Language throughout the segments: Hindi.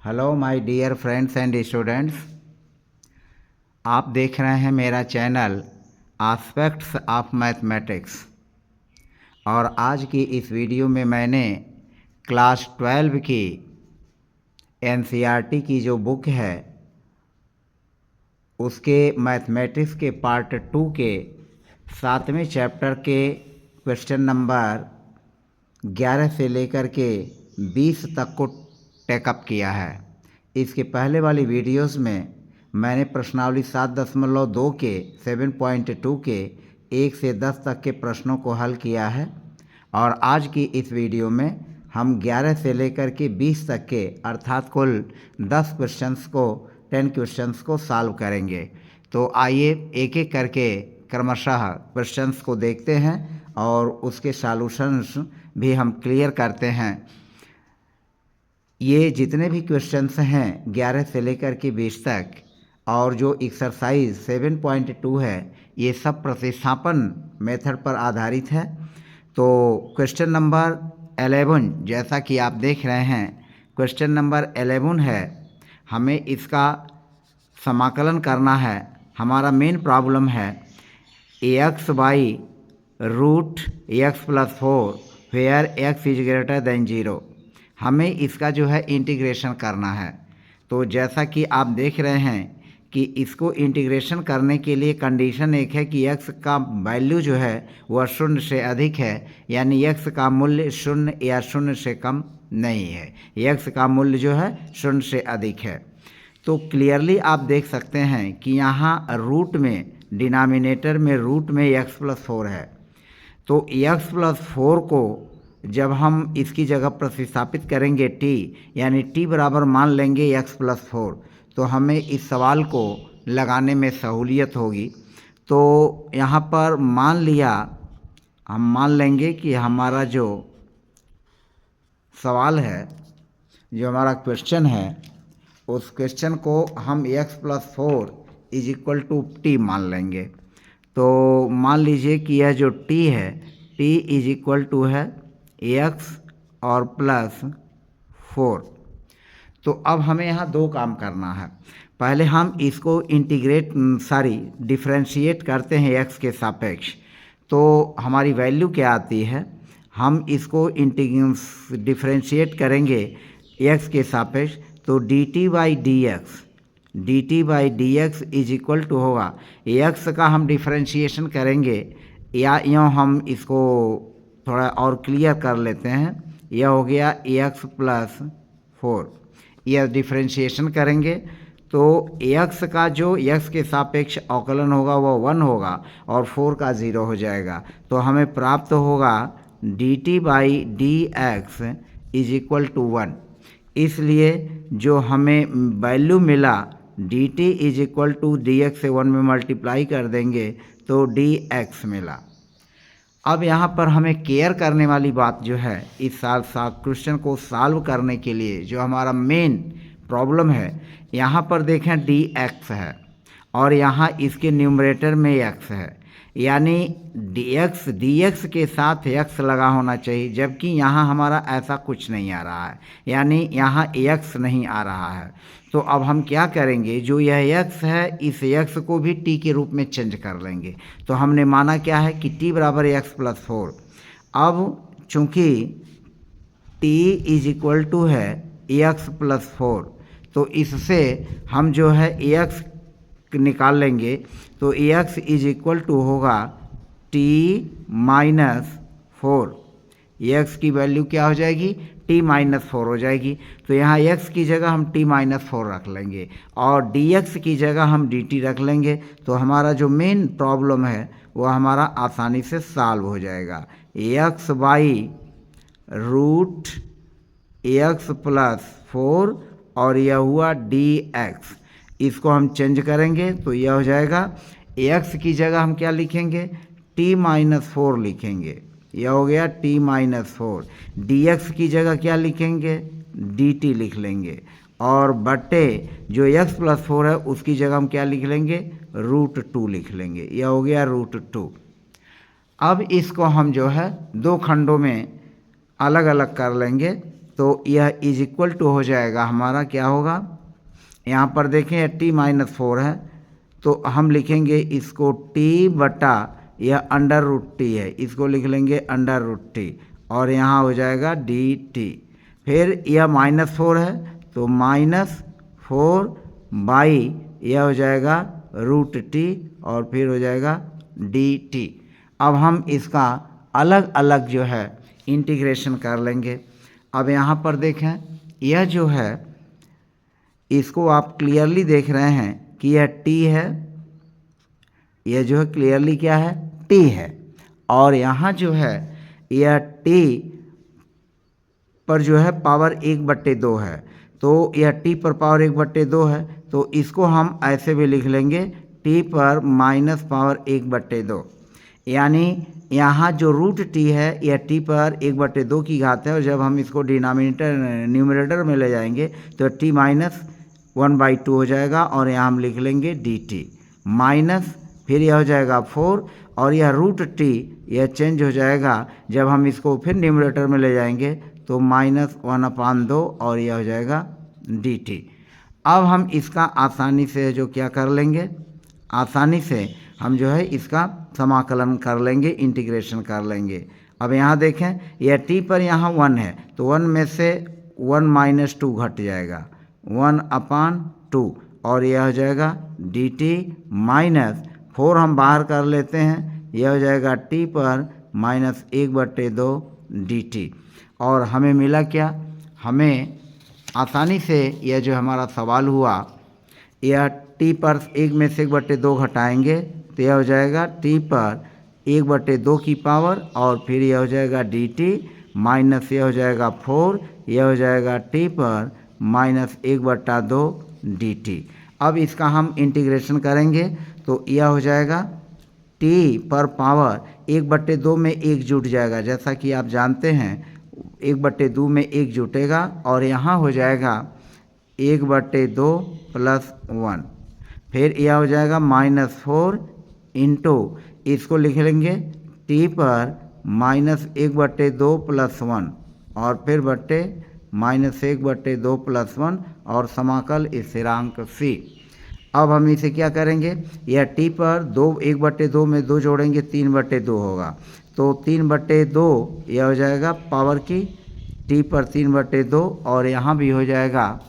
Hello my dear friends and students, आप देख रहे हैं मेरा चैनल आस्पेक्ट्स ऑफ मैथमेटिक्स। और आज की इस वीडियो में मैंने क्लास 12 की एनसीईआरटी की जो बुक है उसके मैथमेटिक्स के पार्ट 2 के 7वें चैप्टर के क्वेश्चन नंबर 11 से लेकर के 20 तक को टेकअप किया है। इसके पहले वाली वीडियोस में मैंने प्रश्नावली 7.2 के 7.2 के 1 से 10 तक के प्रश्नों को हल किया है। और आज की इस वीडियो में हम 11 से लेकर के 20 तक के अर्थात कुल 10 क्वेश्चंस को सॉल्व करेंगे। तो आइए एक एक करके क्रमशः क्वेश्चंस को देखते हैं और उसके सॉल्यूशंस भी हम क्लियर करते हैं। ये जितने भी क्वेश्चंस हैं 11 से लेकर के 20 तक और जो एक्सरसाइज 7.2 है ये सब प्रतिस्थापन मेथड पर आधारित है। तो क्वेश्चन नंबर 11 जैसा कि आप देख रहे हैं, क्वेश्चन नंबर 11 है, हमें इसका समाकलन करना है। हमारा मेन प्रॉब्लम है x by root x plus 4 where x is greater than 0। हमें इसका जो है इंटीग्रेशन करना है। तो जैसा कि आप देख रहे हैं कि इसको इंटीग्रेशन करने के लिए कंडीशन एक है कि x का वैल्यू जो है वह 0 से अधिक है, यानी x का मूल्य 0 या 0 से कम नहीं है। x का मूल्य जो है 0 से अधिक है। तो क्लियरली आप देख सकते हैं कि यहाँ रूट में डिनोमिनेटर में रूट में x प्लस 4 है। तो x प्लस 4 को जब हम इसकी जगह प्रतिस्थापित करेंगे t, यानी t बराबर मान लेंगे x प्लस 4, तो हमें इस सवाल को लगाने में सहूलियत होगी। तो यहाँ पर हम मान लेंगे कि हमारा जो सवाल है, जो हमारा क्वेश्चन है, उस क्वेश्चन को हम x plus 4 is equal to T मान लेंगे। तो मान लीजिए कि यह जो t है, t इज इक्वल टू है x और प्लस 4। तो अब हमें यहाँ दो काम करना है। पहले हम इसको डिफरेंशिएट करते हैं x के सापेक्ष। तो हमारी वैल्यू क्या आती है, हम इसको डिफरेंशिएट करेंगे x के सापेक्ष, तो dt by D x is equal to होगा, x का हम डिफरेंशिएशन करेंगे, या यूँ हम इसको थोड़ा और क्लियर कर लेते हैं। यह हो गया x प्लस 4, यह डिफरेंशिएशन करेंगे तो x का जो x के सापेक्ष अवकलन होगा वह 1 होगा और 4 का 0 हो जाएगा। तो हमें प्राप्त होगा dt by D x is equal to 1। इसलिए जो हमें वैल्यू मिला dt is equal to D x से 1 में मल्टीप्लाई कर देंगे तो dx मिला। अब यहाँ पर हमें केयर करने वाली बात जो है, इस क्वेश्चन को सॉल्व करने के लिए जो हमारा मेन प्रॉब्लम है, यहाँ पर देखें dx है और यहाँ इसके न्यूमरेटर में x है, यानी dx के साथ x लगा होना चाहिए, जबकि यहाँ हमारा ऐसा कुछ नहीं आ रहा है, यानी यहाँ x नहीं आ रहा है। तो अब हम क्या करेंगे, जो यह x है इस x को भी t के रूप में चेंज कर लेंगे। तो हमने माना क्या है कि t बराबर x प्लस 4। अब चूँकि t इज इक्वल टू है x प्लस 4, तो इससे हम जो है x निकाल लेंगे। तो x इज इक्वल टू होगा t माइनस 4। x की वैल्यू क्या हो जाएगी, t माइनस 4 हो जाएगी। तो यहाँ x की जगह हम t माइनस 4 रख लेंगे और dx की जगह हम dt रख लेंगे। तो हमारा जो मेन प्रॉब्लम है वह हमारा आसानी से सॉल्व हो जाएगा। x by root x plus 4 और यह हुआ dx, इसको हम चेंज करेंगे तो यह हो जाएगा, x की जगह हम क्या लिखेंगे, t माइनस 4 लिखेंगे, यह हो गया t माइनस 4। dx की जगह क्या लिखेंगे, dt लिख लेंगे, और बटे जो x प्लस 4 है उसकी जगह हम क्या लिख लेंगे, √2 लिख लेंगे, यह हो गया √2। अब इसको हम जो है दो खंडों में अलग अलग कर लेंगे तो यह इज इक्वल टू हो जाएगा हमारा, क्या होगा, यहाँ पर देखें t-4 है तो हम लिखेंगे इसको t बटा यह अंडर रूट टी है, इसको लिख लेंगे अंडर रूट टी और यहाँ हो जाएगा dt। फिर यह -4 है तो -4 बाई यह हो जाएगा रूट टी और फिर हो जाएगा dt। अब हम इसका अलग अलग जो है इंटीग्रेशन कर लेंगे। अब यहाँ पर देखें यह जो है इसको आप क्लियरली देख रहे हैं कि यह t है, यह जो है क्लियरली क्या है, t है, और यहाँ जो है यह t पर जो है पावर 1/2 है, तो यह t पर पावर 1/2 है तो इसको हम ऐसे भी लिख लेंगे t पर माइनस पावर 1/2, यानी यहाँ जो रूट टी है यह t पर 1/2 की घात है और जब हम इसको न्यूमरेटर में ले जाएंगे तो t -1/2 हो जाएगा और यहाँ हम लिख लेंगे dt माइनस, फिर यह हो जाएगा 4 और यह रूट टी यह चेंज हो जाएगा जब हम इसको फिर न्यूमरेटर में ले जाएंगे तो -1/2 और यह हो जाएगा dt। अब हम इसका आसानी से जो क्या कर लेंगे, आसानी से हम जो है इसका समाकलन कर लेंगे, इंटीग्रेशन कर लेंगे। अब यहाँ देखें यह t पर यहाँ 1 है तो 1 में से 1 - 2 घट जाएगा, 1/2 और यह हो जाएगा dt -4 हम बाहर कर लेते हैं, यह हो जाएगा t पर -1/2 dt। और हमें मिला क्या, हमें आसानी से यह जो हमारा सवाल हुआ यह t पर 1 में से 1/2 घटाएंगे तो यह हो जाएगा t पर 1/2 की पावर और फिर यह हो जाएगा dt माइनस यह हो जाएगा 4, यह हो जाएगा t पर -1/2 dt। अब इसका हम इंटीग्रेशन करेंगे तो यह हो जाएगा t पर पावर 1/2 में 1 जुट जाएगा, जैसा कि आप जानते हैं 1/2 में 1 जुटेगा और यहाँ हो जाएगा 1/2 + 1, फिर यह हो जाएगा -4 इंटू इसको लिख लेंगे t पर -1/2 + 1 और फिर बट्टे -1/2 + 1 और समाकल स्थिरांक c। अब हम इसे क्या करेंगे, यह t पर 1/2 में 2 जोड़ेंगे 3/2 होगा तो 3/2 यह हो जाएगा पावर की t पर 3/2 और यहाँ भी हो जाएगा,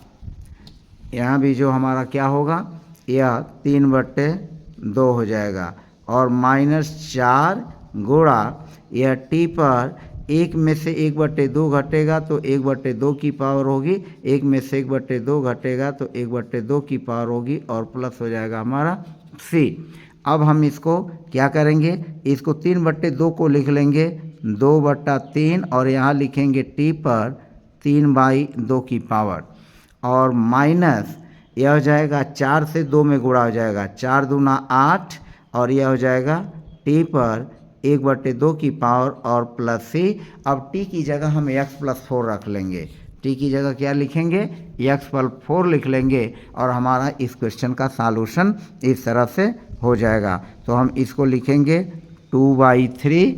यहाँ भी जो हमारा क्या होगा यह 3/2 हो जाएगा और -4 गुणा यह t पर 1 में से 1/2 घटेगा तो 1/2 की पावर होगी, 1 में से 1/2 घटेगा तो 1/2 की पावर होगी और प्लस हो जाएगा हमारा c। अब हम इसको क्या करेंगे, इसको 3/2 को लिख लेंगे 2/3 और यहाँ लिखेंगे t पर 3/2 की पावर और माइनस यह हो जाएगा 4 से 2 में गुणा हो जाएगा, 4 दूना 8 और यह हो जाएगा t पर 1/2 की पावर और प्लस c। अब t की जगह हम x + 4 रख लेंगे, t की जगह क्या लिखेंगे, x + 4 लिख लेंगे और हमारा इस क्वेश्चन का सॉल्यूशन इस तरह से हो जाएगा। तो हम इसको लिखेंगे 2/3,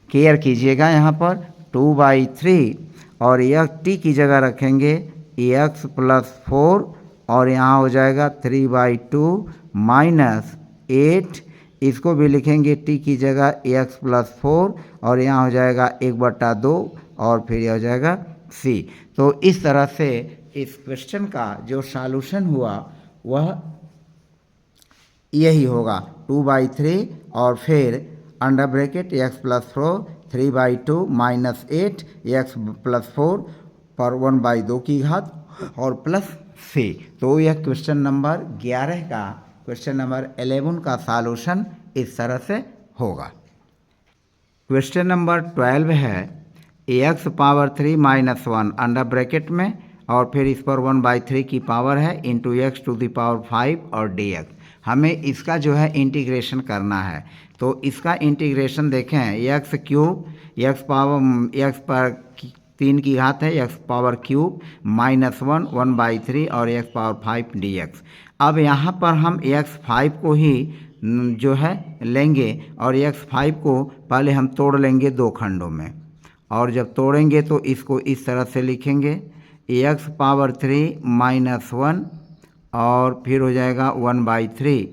केयर कीजिएगा यहाँ पर 2/3 और यह t की जगह रखेंगे x + 4 और यहाँ हो जाएगा 3/2 -8, इसको भी लिखेंगे t की जगह x + 4 और यहाँ हो जाएगा 1/2 और फिर यह हो जाएगा c। तो इस तरह से इस क्वेश्चन का जो सॉल्यूशन हुआ वह यही होगा 2/3 और फिर अंडर ब्रैकेट x + 4 3/2 -8 x + 4 पर 1/2 की घात और प्लस c। तो यह क्वेश्चन नंबर 11 का, क्वेश्चन नंबर 11 का सॉल्यूशन इस तरह से होगा। क्वेश्चन नंबर 12 है x पावर 3 - 1 अंडर ब्रैकेट में और फिर इस पर 1/3 की पावर है into x to the power 5 और dx। हमें इसका जो है इंटीग्रेशन करना है तो इसका इंटीग्रेशन देखें x³ x पर 3 की घात है x पावर क्यूब -1 1/3 और x पावर 5 dx। अब यहाँ पर हम x5 को ही जो है लेंगे और x5 को पहले हम तोड़ लेंगे 2 खंडों में और जब तोड़ेंगे तो इसको इस तरह से लिखेंगे एक्स पावर 3 माइनस 1 और फिर हो जाएगा 1/3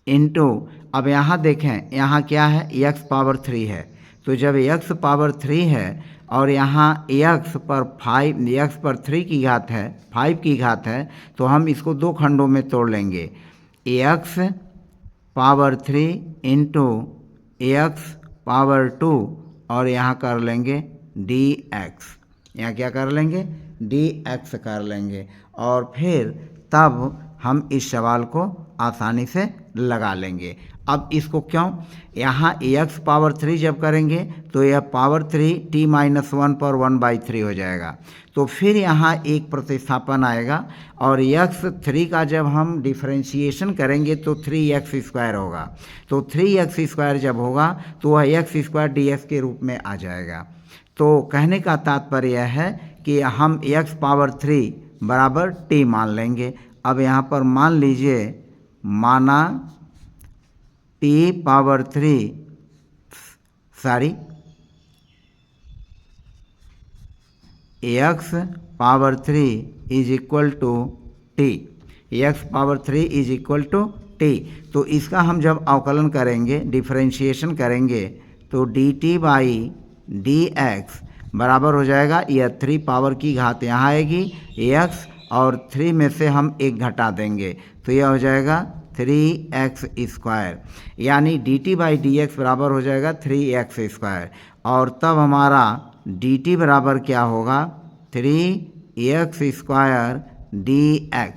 इंटू, अब यहाँ देखें यहाँ क्या है, एक्स पावर 3 है, तो जब एक्स पावर 3 है और यहाँ एक्स पर 3 की घात है, 5 की घात है, तो हम इसको दो खंडों में तोड़ लेंगे, x power 3 into x power 2 और यहाँ कर लेंगे डी एक्स, यहाँ क्या कर लेंगे, डी एक्स कर लेंगे और फिर तब हम इस सवाल को आसानी से लगा लेंगे। अब इसको क्यों, यहाँ एक्स पावर 3 जब करेंगे तो यह पावर 3 t माइनस 1 पर 1/3 हो जाएगा, तो फिर यहाँ एक प्रतिस्थापन आएगा और x3 का जब हम डिफरेंशिएशन करेंगे तो 3x² होगा, तो 3x² जब होगा तो वह x² dx के रूप में आ जाएगा। तो कहने का तात्पर्य यह है कि हम x पावर 3 बराबर t मान लेंगे। अब यहाँ पर मान लीजिए, माना t power 3 x power 3 is equal to T, x power 3 is equal to T. तो इसका हम जब अवकलन करेंगे, डिफरेंशिएशन करेंगे, तो dt बाई डी एक्स बराबर हो जाएगा, यह 3 पावर की घात यहाँ आएगी x और 3 में से हम एक घटा देंगे तो यह हो जाएगा 3x², यानी dt बाई डी एक्स बराबर हो जाएगा 3x²। और तब हमारा dt बराबर क्या होगा, 3x² dx,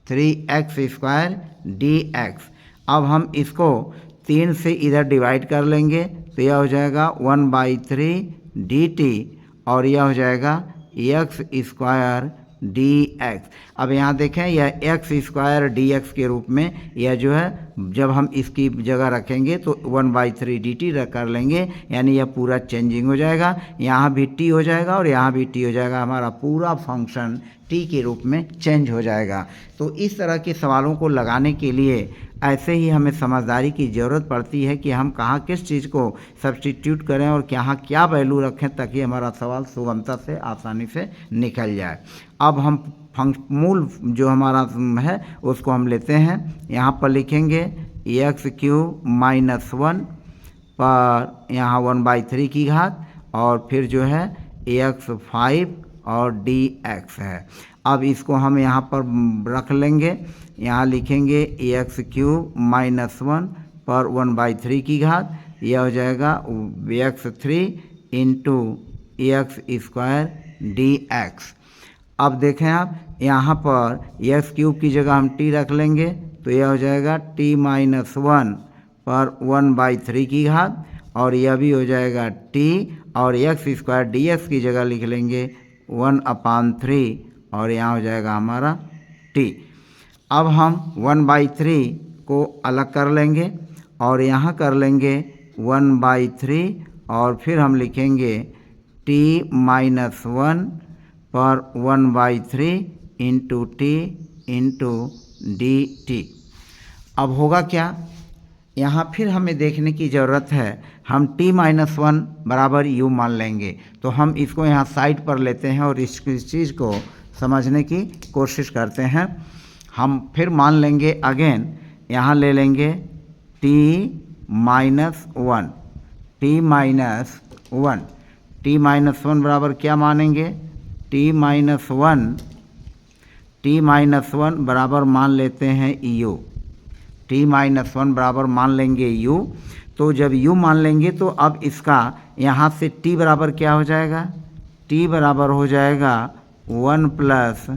3x² dx। अब हम इसको 3 से इधर डिवाइड कर लेंगे तो यह हो जाएगा 1/3 dt और यह हो जाएगा x² dx। अब यहाँ देखें यह x² dx के रूप में यह जो है, जब हम इसकी जगह रखेंगे तो 1/3 dt कर लेंगे, यानी यह पूरा चेंजिंग हो जाएगा, यहाँ भी t हो जाएगा और यहाँ भी t हो जाएगा, हमारा पूरा फंक्शन t के रूप में चेंज हो जाएगा। तो इस तरह के सवालों को लगाने के लिए ऐसे ही हमें समझदारी की ज़रूरत पड़ती है कि हम कहाँ किस चीज़ को सब्स्टिट्यूट करें और कहाँ क्या वैल्यू रखें ताकि हमारा सवाल सुगमता से आसानी से निकल जाए। अब हम मूल जो हमारा है उसको हम लेते हैं, यहाँ पर लिखेंगे x³ माइनस 1 पर यहाँ 1/3 की घात और फिर जो है x5 और dx है। अब इसको हम यहाँ पर रख लेंगे, यहाँ लिखेंगे x³ माइनस 1 पर 1/3 की घात, यह हो जाएगा x3 इंटू x² dx। अब देखें आप, यहाँ पर x³ की जगह हम t रख लेंगे तो यह हो जाएगा t माइनस 1 पर 1/3 की घात और यह भी हो जाएगा t और x² dx की जगह लिख लेंगे 1/3 और यहाँ हो जाएगा हमारा t। अब हम 1/3 को अलग कर लेंगे और यहाँ कर लेंगे 1/3 और फिर हम लिखेंगे t माइनस 1 पर 1/3 इंटू टी इंटू dt। अब होगा क्या, यहाँ फिर हमें देखने की ज़रूरत है, हम t माइनस 1 बराबर u मान लेंगे, तो हम इसको यहाँ साइड पर लेते हैं और इस चीज़ को समझने की कोशिश करते हैं। हम फिर मान लेंगे अगेन, यहाँ ले लेंगे t माइनस 1, t माइनस 1 बराबर क्या मानेंगे, t माइनस 1 बराबर मान लेते हैं u, t माइनस 1 बराबर मान लेंगे u। तो जब u मान लेंगे तो अब इसका यहाँ से t बराबर क्या हो जाएगा, t बराबर हो जाएगा 1 प्लस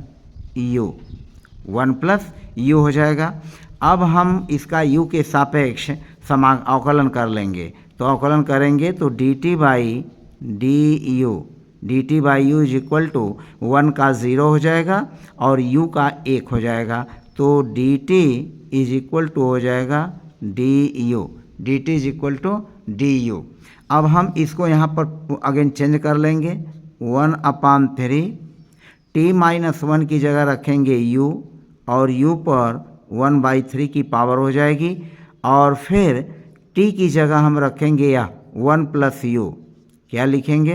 u हो जाएगा। अब हम इसका u के सापेक्ष अवकलन कर लेंगे, तो अवकलन करेंगे तो dt by u is equal to 1 का 0 हो जाएगा और u का 1 हो जाएगा, तो dt इज इक्वल टू हो जाएगा dt is equal to du। अब हम इसको यहाँ पर अगेन चेंज कर लेंगे, 1/3 t माइनस 1 की जगह रखेंगे u और u पर 1/3 की पावर हो जाएगी और फिर t की जगह हम रखेंगे या 1 प्लस u, क्या लिखेंगे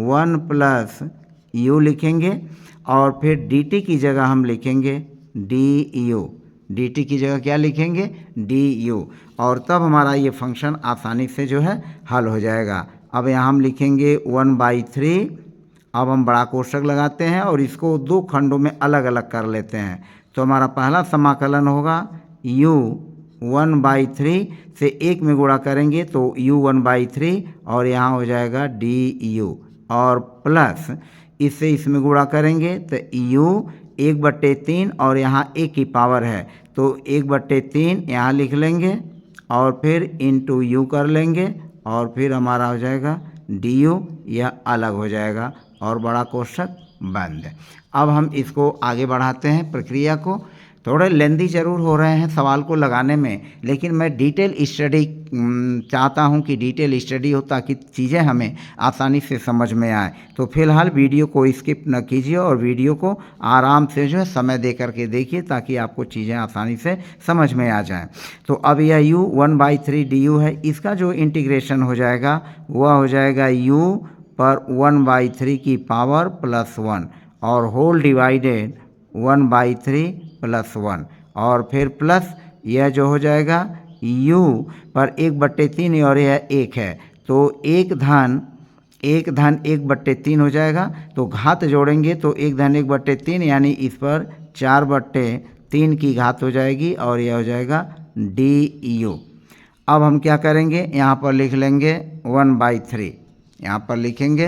1 प्लस यू लिखेंगे और फिर डी टी की जगह हम लिखेंगे डी यू, डी टी की जगह क्या लिखेंगे डी यू, और तब हमारा ये फंक्शन आसानी से जो है हल हो जाएगा। अब यहाँ हम लिखेंगे 1/3। अब हम बड़ा कोष्ठक लगाते हैं और इसको दो खंडों में अलग अलग कर लेते हैं। तो हमारा पहला समाकलन होगा u 1/3 से 1 में गुणा करेंगे तो u 1/3 और यहाँ हो जाएगा du, और प्लस इससे इसमें गुणा करेंगे तो u 1/3 और यहाँ 1 की पावर है तो 1/3 यहाँ लिख लेंगे और फिर इंटू यू कर लेंगे और फिर हमारा हो जाएगा du, यह अलग हो जाएगा और बड़ा कोष्ठक बंद। अब हम इसको आगे बढ़ाते हैं प्रक्रिया को। थोड़े लेंदी ज़रूर हो रहे हैं सवाल को लगाने में, लेकिन मैं डिटेल स्टडी चाहता हूं कि डिटेल स्टडी हो ताकि चीज़ें हमें आसानी से समझ में आए। तो फिलहाल वीडियो को स्किप न कीजिए और वीडियो को आराम से जो है समय दे करके देखिए ताकि आपको चीज़ें आसानी से समझ में आ जाएं। तो अब यह u 1/3 du है, इसका जो इंटीग्रेशन हो जाएगा वह हो जाएगा u पर 1/3 की पावर प्लस 1 और होल डिवाइडेड 1/3 प्लस 1 और फिर प्लस यह जो हो जाएगा u पर 1/3 और यह 1 है तो 1 धन 1/3 हो जाएगा। तो घात जोड़ेंगे तो 1 धन 1/3 यानी इस पर 4/3 की घात हो जाएगी और यह हो जाएगा du। अब हम क्या करेंगे, यहाँ पर लिख लेंगे 1/3, यहाँ पर लिखेंगे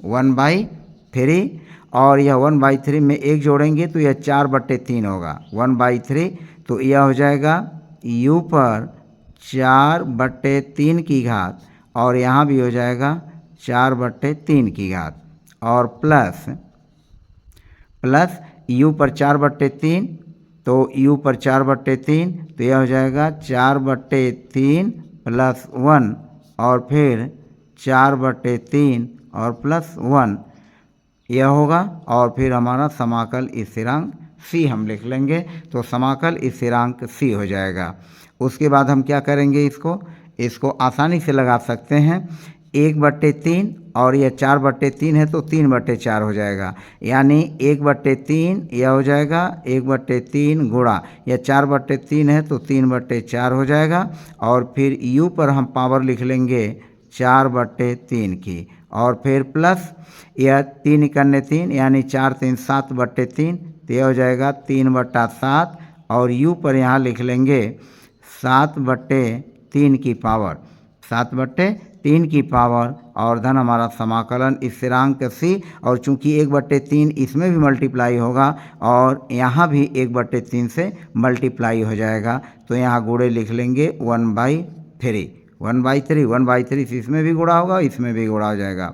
1/3 और यह 1/3 में 1 जोड़ेंगे तो यह 4/3 होगा 1/3, तो यह हो जाएगा u पर 4/3 की घात और यहाँ भी हो जाएगा 4/3 की घात और प्लस u पर 4/3 तो u पर 4/3 तो यह हो जाएगा 4/3 प्लस 1 और फिर 4/3 और प्लस 1 यह होगा और फिर हमारा समाकल स्थिरांक c हम लिख लेंगे तो समाकल स्थिरांक c हो जाएगा। उसके बाद हम क्या करेंगे, इसको आसानी से लगा सकते हैं 1/3 और यह 4/3 है तो 3/4 हो जाएगा यानी 1/3 यह हो जाएगा 1/3 गुणा यह 4/3 है तो 3/4 हो जाएगा और फिर u पर हम पावर लिख लेंगे 4/3 की और फिर प्लस यह 3 करने 3 यानी 4 3 7/3 तो यह हो जाएगा 3/7 और u पर यहाँ लिख लेंगे 7/3 की पावर 7/3 की पावर और धन हमारा समाकलन स्थिरांक c और चूंकि 1/3 इसमें भी मल्टीप्लाई होगा और यहाँ भी 1/3 से मल्टीप्लाई हो जाएगा तो यहाँ गुणे लिख लेंगे 1/3 से इसमें भी गुणा होगा इसमें भी गुणा हो जाएगा।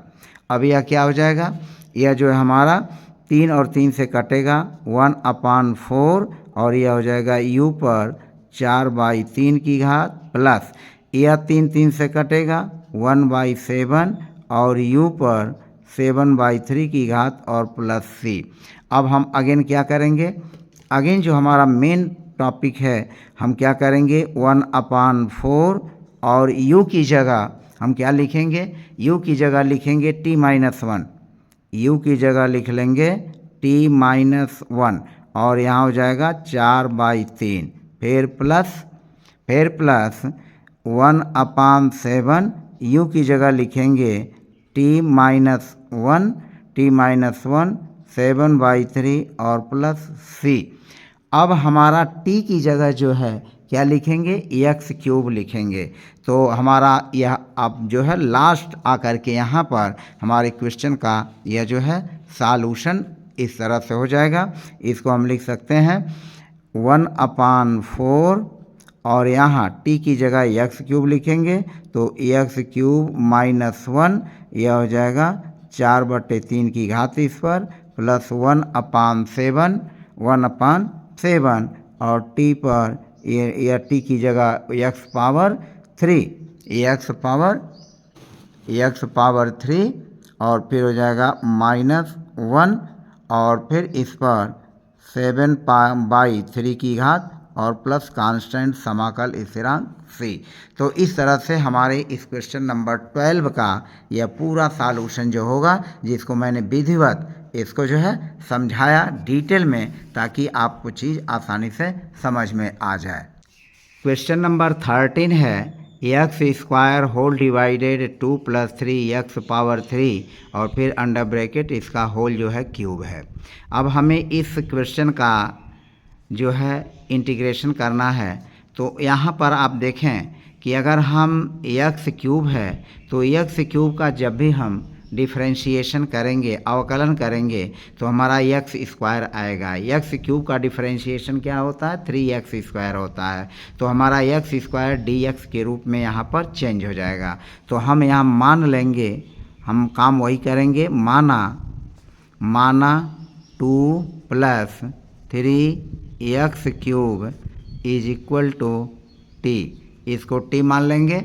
अब यह क्या हो जाएगा, यह जो है हमारा 3 और 3 से कटेगा 1/4 और यह हो जाएगा u पर 4/3 की घात प्लस यह 3 से कटेगा 1/7 और u पर 7/3 की घात और प्लस c। अब हम अगेन क्या करेंगे, अगेन जो हमारा मेन टॉपिक है हम क्या करेंगे 1/4 और u की जगह हम क्या लिखेंगे, u की जगह लिखेंगे t-1, u की जगह लिख लेंगे t-1 और यहाँ हो जाएगा 4/3 फिर प्लस 1/7 u की जगह लिखेंगे t-1 7/3 और प्लस c। अब हमारा t की जगह जो है क्या लिखेंगे x³ लिखेंगे तो हमारा यह अब जो है लास्ट आकर के यहाँ पर हमारे क्वेश्चन का यह जो है सॉल्यूशन इस तरह से हो जाएगा। इसको हम लिख सकते हैं 1/4 और यहाँ t की जगह x³ लिखेंगे तो x³ माइनस 1 यह हो जाएगा 4/3 की घात इस पर प्लस 1/7 और t पर यह t की जगह x पावर 3 और फिर हो जाएगा -1 और फिर इस पर 7/3 की घात और प्लस कांस्टेंट समाकल स्थिरांक c। तो इस तरह से हमारे इस क्वेश्चन नंबर 12 का यह पूरा सॉल्यूशन जो होगा, जिसको मैंने विधिवत इसको जो है समझाया डिटेल में, ताकि आपको चीज़ आसानी से समझ में आ जाए। क्वेश्चन नंबर 13 है x square whole divided 2 + 3x⁻³ और फिर अंडर ब्रैकेट इसका होल जो है क्यूब है। अब हमें इस क्वेश्चन का जो है इंटीग्रेशन करना है। तो यहाँ पर आप देखें कि अगर हम x³ है तो x³ का जब भी हम डिफ्रेंशिएशन करेंगे, अवकलन करेंगे, तो हमारा x² आएगा। x³ का डिफ्रेंशिएशन क्या होता है? 3x² होता है। तो हमारा x² dx के रूप में यहाँ पर चेंज हो जाएगा। तो हम यहाँ मान लेंगे, हम काम वही करेंगे, माना 2 + 3x³ = t, इसको t मान लेंगे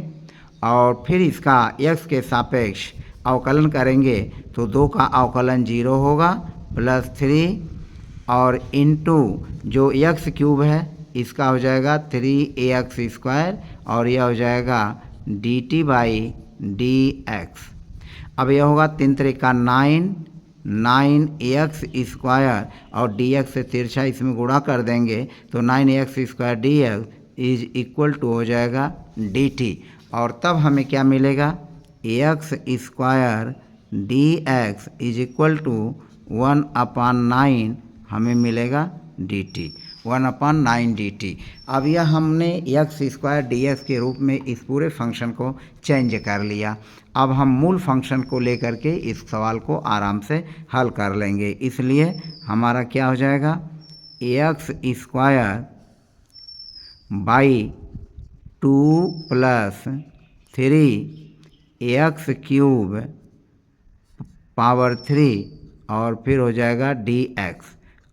और फिर इसका x के सापेक्ष अवकलन करेंगे तो 2 का अवकलन 0 होगा, +3 और इंटू जो x³ है इसका हो जाएगा 3ax² और यह हो जाएगा dt/dx। अब यह होगा 3 × 3 = 9ax² और dx से तिरछा इसमें गुणा कर देंगे तो 9ax² dx = हो जाएगा dt। और तब हमें क्या मिलेगा? x² dx = 1/9 हमें मिलेगा dt, 1/9 dt। अब यह हमने x² dx के रूप में इस पूरे फंक्शन को चेंज कर लिया। अब हम मूल फंक्शन को लेकर के इस सवाल को आराम से हल कर लेंगे। इसलिए हमारा क्या हो जाएगा? x² / 2 + 3x³ और फिर हो जाएगा dx।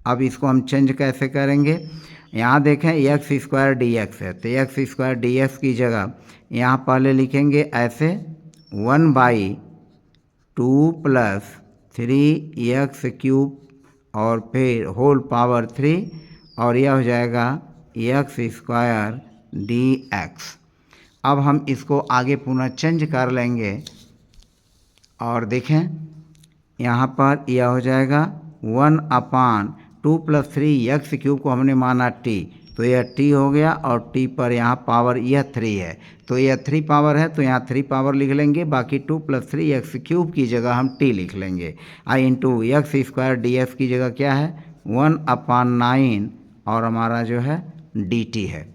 अब इसको हम चेंज कैसे करेंगे? यहाँ देखें x² dx है, तो x² dx की जगह यहाँ पहले लिखेंगे ऐसे 1/2 + 3x³ और फिर होल पावर 3 और यह हो जाएगा x² dx। अब हम इसको आगे पुनः चेंज कर लेंगे और देखें यहाँ पर यह हो जाएगा 1/2 + 3x³ को हमने माना t, तो यह t हो गया और t पर यहाँ पावर यह 3 है, तो यह 3 पावर है तो यहाँ 3 पावर लिख लेंगे, बाकी 2 + 3x³ की जगह हम t लिख लेंगे। इंटू x² dx की जगह क्या है? 1/9 और हमारा जो है dt है।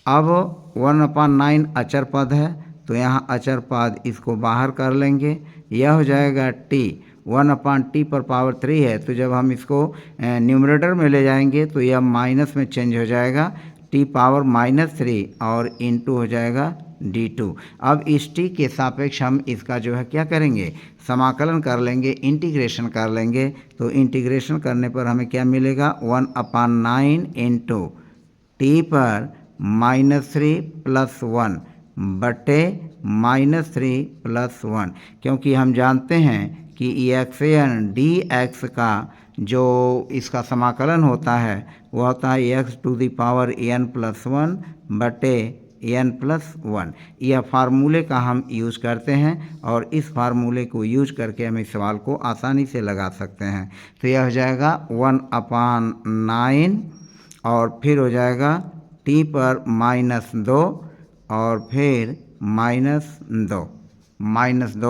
अब 1/9 अचर पद है तो यहाँ अचर पद इसको बाहर कर लेंगे, यह हो जाएगा t। 1/t पर पावर 3 है तो जब हम इसको न्यूमरेटर में ले जाएंगे तो यह माइनस में चेंज हो जाएगा, t पावर -3 और इंटू हो जाएगा d2। अब इस t के सापेक्ष हम इसका जो है क्या करेंगे? समाकलन कर लेंगे, इंटीग्रेशन कर लेंगे। तो इंटीग्रेशन करने पर हमें क्या मिलेगा? 1/9 इंटू t पर -3 + 1 बटे -3 + 1, क्योंकि हम जानते हैं कि एक्शन dx का जो इसका समाकलन होता है वह होता है x⁴n+1 बटे n+1। यह फार्मूले का हम यूज़ करते हैं और इस फार्मूले को यूज करके हम इस सवाल को आसानी से लगा सकते हैं। तो यह हो जाएगा 1/9 और फिर हो जाएगा t पर -2 और फिर -2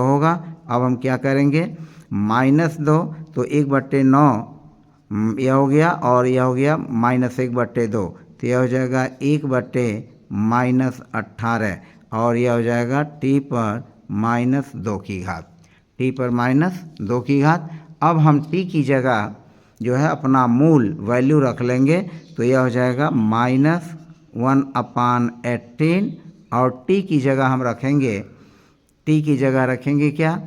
होगा। अब हम क्या करेंगे? -2 तो 1/9 यह हो गया और यह हो गया -1/2, तो यह हो जाएगा 1/-18 और यह हो जाएगा t पर -2 की घात, t पर -2 की घात। अब हम t की जगह जो है अपना मूल वैल्यू रख लेंगे तो यह हो जाएगा -1/18 और t की जगह हम रखेंगे, t की जगह रखेंगे क्या?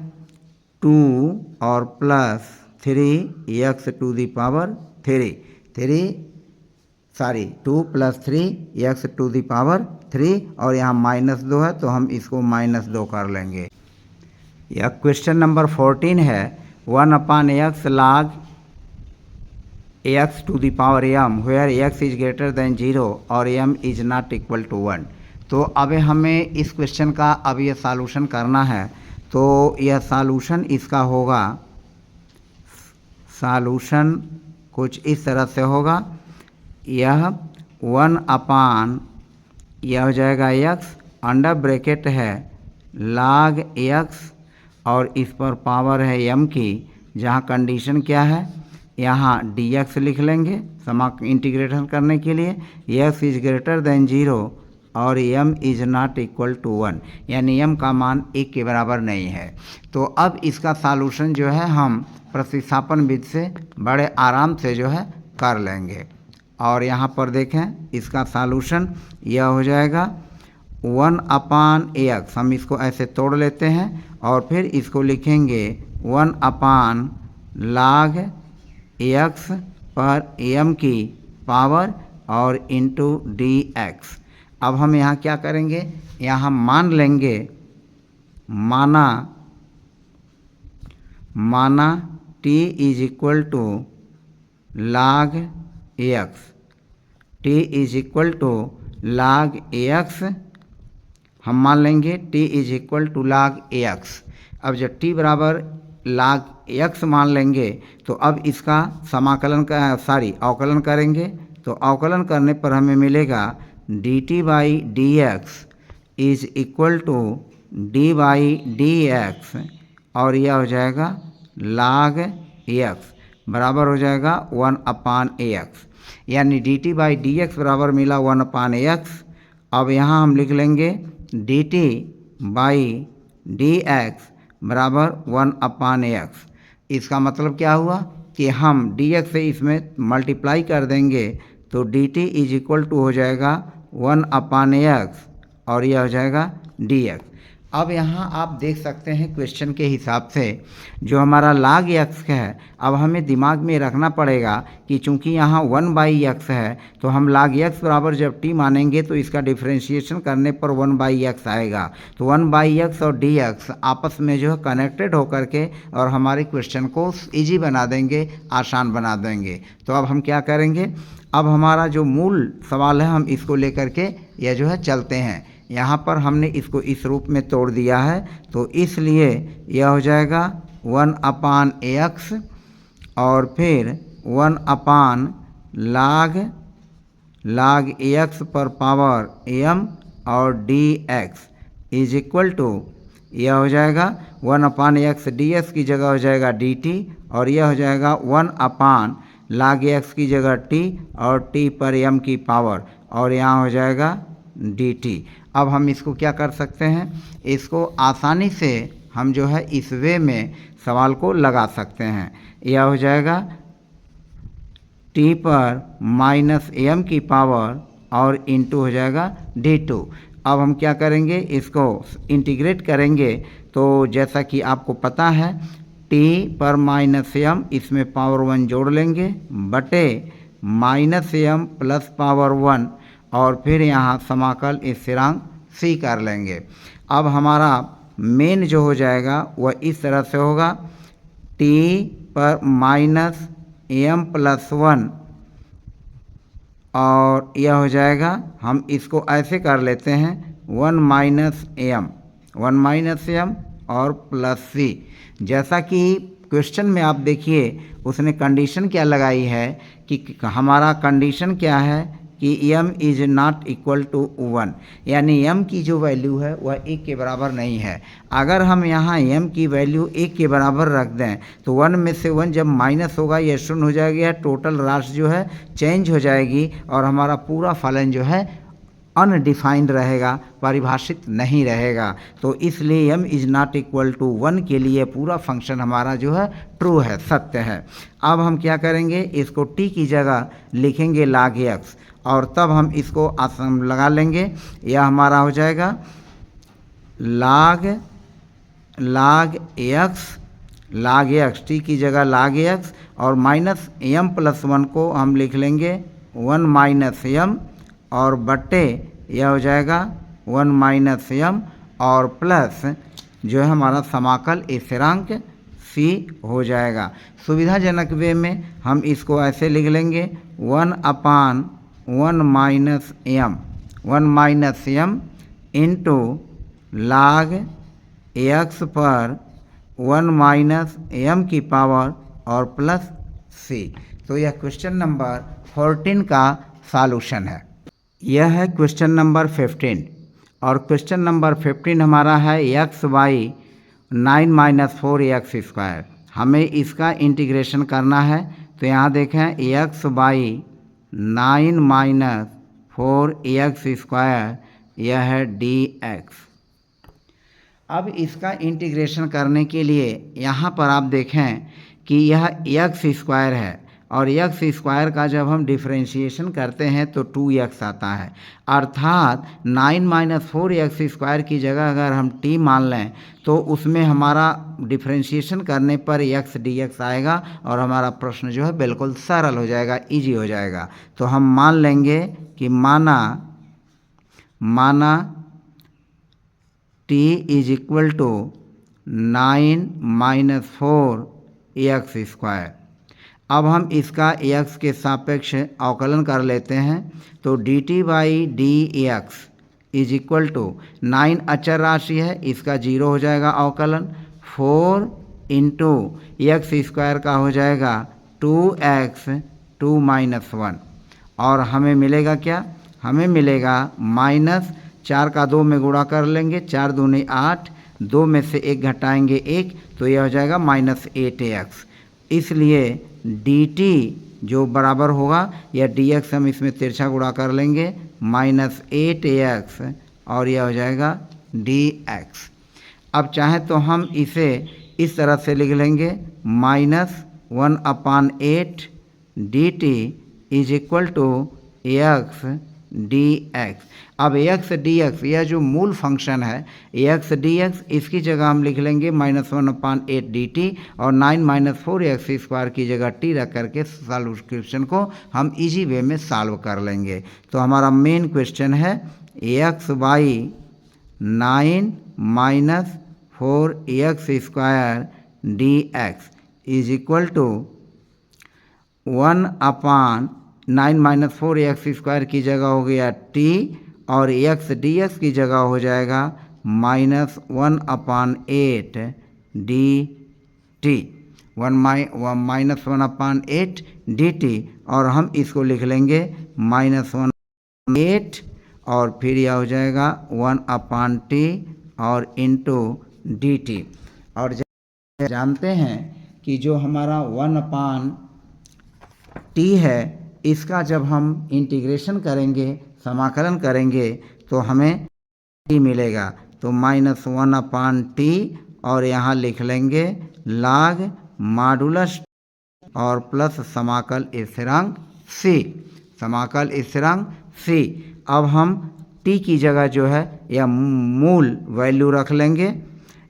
2 और +3x⁴ 2 + 3x⁴ और यहाँ -2 है तो हम इसको -2 कर लेंगे। यह क्वेश्चन नंबर 14 है 1/x log x to the power M where x is greater than 0 और M is not equal to 1। तो अब हमें इस क्वेश्चन का अब ये सॉल्यूशन करना है। तो यह सॉल्यूशन इसका होगा, सॉल्यूशन कुछ इस तरह से होगा, यह 1 अपान यह हो जाएगा एक्स अंडर ब्रैकेट है log एक्स और इस पर पावर है m की, जहाँ कंडीशन क्या है, यहाँ dx लिख लेंगे इंटीग्रेशन करने के लिए, x इज ग्रेटर देन 0 और m is not equal to 1, यानी m का मान 1 के बराबर नहीं है। तो अब इसका सॉल्यूशन जो है हम प्रतिस्थापन विधि से बड़े आराम से जो है कर लेंगे। और यहाँ पर देखें इसका सॉल्यूशन यह हो जाएगा 1 अपान एक्स, हम इसको ऐसे तोड़ लेते हैं और फिर इसको लिखेंगे 1 अपान log एक्स पर m की पावर और इंटू dx। अब हम यहाँ क्या करेंगे, यहाँ मान लेंगे, माना t is equal to log x, t is equal to log x, हम मान लेंगे t is equal to log x. अब जब t बराबर log एक्स मान लेंगे तो अब इसका समाकलन का अवकलन करेंगे। तो अवकलन करने पर हमें मिलेगा dt by D x is equal to D by D x और यह हो जाएगा log एक्स बराबर हो जाएगा 1 अपान एक्स, यानी dt बाई डी एक्स बराबर मिला 1 अपान एक्स। अब यहाँ हम लिख लेंगे dt बाई डी एक्स बराबर 1 अपान एक्स। इसका मतलब क्या हुआ कि हम dx से इसमें मल्टीप्लाई कर देंगे तो dt इज इक्वल टू हो जाएगा 1 अपान एक्स और यह हो जाएगा dx। अब यहाँ आप देख सकते हैं क्वेश्चन के हिसाब से जो हमारा log x है, अब हमें दिमाग में रखना पड़ेगा कि चूंकि यहाँ 1 बाई एक्स है तो हम log x बराबर जब t मानेंगे तो इसका डिफ्रेंशिएशन करने पर 1 बाई एक्स आएगा। तो 1 बाई एक्स और dx आपस में जो है कनेक्टेड होकर के और हमारे क्वेश्चन को ईजी बना देंगे, आसान बना देंगे। तो अब हम क्या करेंगे, अब हमारा जो मूल सवाल है हम इसको लेकर के यह जो है चलते हैं। यहाँ पर हमने इसको इस रूप में तोड़ दिया है तो इसलिए यह हो जाएगा 1 अपान एक्स और फिर 1 अपान log एक्स पर पावर m और dx इज इक्वल टू यह हो जाएगा 1 अपान एक्स ds की जगह हो जाएगा dt और यह हो जाएगा 1 अपान log एक्स की जगह t और t पर m की पावर और यहाँ हो जाएगा dt। अब हम इसको क्या कर सकते हैं, इसको आसानी से हम जो है इस वे में सवाल को लगा सकते हैं। यह हो जाएगा t पर माइनस m की पावर और इंटू हो जाएगा d2। अब हम क्या करेंगे, इसको इंटीग्रेट करेंगे तो जैसा कि आपको पता है t पर माइनस m इसमें पावर 1 जोड़ लेंगे बटे माइनस m प्लस पावर 1 और फिर यहाँ समाकल स्थिरांक c कर लेंगे। अब हमारा मेन जो हो जाएगा वह इस तरह से होगा t पर माइनस m प्लस 1 और यह हो जाएगा, हम इसको ऐसे कर लेते हैं 1 माइनस m और प्लस c। जैसा कि क्वेश्चन में आप देखिए उसने कंडीशन क्या लगाई है कि हमारा कंडीशन क्या है कि m is not equal to 1, यानी m की जो वैल्यू है वह 1 के बराबर नहीं है। अगर हम यहाँ m की वैल्यू 1 के बराबर रख दें तो 1 में से 1 जब माइनस होगा यह शून्य हो जाएगी, टोटल राशि जो है चेंज हो जाएगी और हमारा पूरा फलन जो है अनडिफाइंड रहेगा, परिभाषित नहीं रहेगा। तो इसलिए m is not equal to 1 के लिए पूरा फंक्शन हमारा जो है ट्रू है, सत्य है। अब हम क्या करेंगे, इसको t की जगह लिखेंगे log x और तब हम इसको आसान लगा लेंगे। यह हमारा हो जाएगा log x t की जगह log x और माइनस m प्लस 1 को हम लिख लेंगे 1 माइनस m और बट्टे यह हो जाएगा 1 माइनस m और प्लस जो है हमारा समाकल स्थिरांक सी हो जाएगा। सुविधाजनक वे में हम इसको ऐसे लिख लेंगे 1/1 minus m into log x पर 1 माइनस m की पावर और प्लस c। तो यह क्वेश्चन नंबर 14 का सॉल्यूशन है। यह है क्वेश्चन नंबर 15 और क्वेश्चन नंबर 15 हमारा है x बाई 9 माइनस 4x²। हमें इसका इंटीग्रेशन करना है। तो यहाँ देखें x बाई 9 माइनस 4x², यह है dx। अब इसका इंटीग्रेशन करने के लिए यहाँ पर आप देखें कि यह x² है और x² का जब हम डिफरेंशिएशन करते हैं तो 2x आता है, अर्थात 9 माइनस 4x² की जगह अगर हम t मान लें तो उसमें हमारा डिफरेंशिएशन करने पर x dx आएगा और हमारा प्रश्न जो है बिल्कुल सरल हो जाएगा, इजी हो जाएगा। तो हम मान लेंगे कि माना t is equal to 9 minus 4x²। अब हम इसका x के सापेक्ष अवकलन कर लेते हैं। तो dt by dx is equal to 9 अचर राशि है, इसका 0 हो जाएगा अवकलन, 4 इंटू x² का हो जाएगा 2x 2 माइनस 1 और हमें मिलेगा क्या, हमें मिलेगा माइनस 4 का 2 में गुणा कर लेंगे, 4 दूनी 8, 2 में से 1 घटाएंगे 1, तो यह हो जाएगा माइनस 8x। इसलिए dt जो बराबर होगा या dx हम इसमें तिरछा गुणा कर लेंगे माइनस 8x और यह हो जाएगा dx। अब चाहे तो हम इसे इस तरह से लिख लेंगे minus 1/8 dt is equal to x dx। अब x dx यह जो मूल फंक्शन है x dx, इसकी जगह हम लिख लेंगे माइनस 1/8 dt और 9 माइनस 4x² की जगह t रख करके सॉल्यूशन को हम इजी वे में सॉल्व कर लेंगे। तो हमारा मेन क्वेश्चन है x by 9 minus 4x² dx is equal to 1/9 minus 4x² की जगह हो गया t और x dx की जगह हो जाएगा माइनस 1/8 dt, माइनस 1/8 dt और हम इसको लिख लेंगे माइनस 1/8 और फिर यह हो जाएगा 1/t और इंटू dt। और जानते हैं कि जो हमारा 1/t है इसका जब हम इंटीग्रेशन करेंगे, समाकलन करेंगे तो हमें t मिलेगा। तो माइनस 1/t और यहाँ लिख लेंगे log मॉडुलस और प्लस समाकल स्थिरांक c, समाकल स्थिरांक c। अब हम t की जगह जो है या मूल वैल्यू रख लेंगे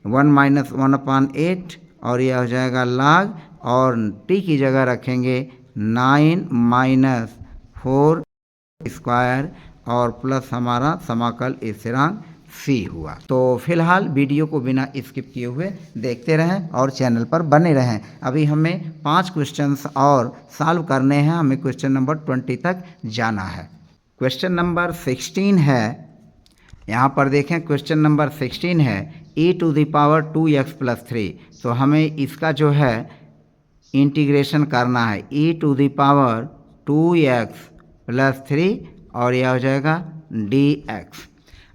1 माइनस 1/8 और यह हो जाएगा log और t की जगह रखेंगे 9 माइनस 4² और प्लस हमारा समाकल स्थिरांक c हुआ। तो फिलहाल वीडियो को बिना स्किप किए हुए देखते रहें और चैनल पर बने रहें। अभी हमें 5 क्वेश्चंस और सॉल्व करने हैं, हमें क्वेश्चन नंबर 20 तक जाना है। क्वेश्चन नंबर 16 है, यहाँ पर देखें क्वेश्चन नंबर 16 है e⁻² x + 3। तो हमें इसका जो है इंटीग्रेशन करना है e⁻² x + 3 और यह हो जाएगा dx।